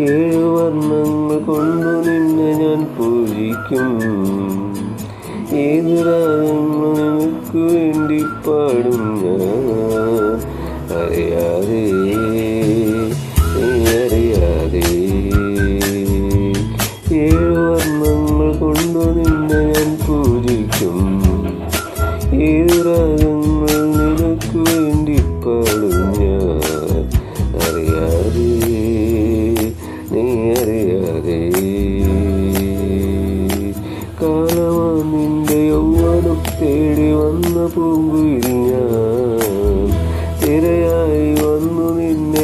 ഏഴു വർണ്ണങ്ങൾ കൊണ്ടു നിന്നെ ഞാൻ പൂജിക്കും. ഏതു രാഗങ്ങൾ നിനക്ക് വേണ്ടി പാടും ഞാൻ. അറിയാതെ നീ അറിയാതെ ഏഴു വർണ്ണങ്ങൾ കൊണ്ടു നിന്നെ ഞാൻ പൂജിക്കും. ഏതു രാഗങ്ങൾ നിനക്ക് വേണ്ടി പാടും ഞാൻ. അറിയാതെ നീ അറിയാതെ കാലമാ നിന്റെ യൗവനം തേടി വന്ന പൂങ്കുയിൽ ഞാൻ തിരയായി വന്നു നിന്നെ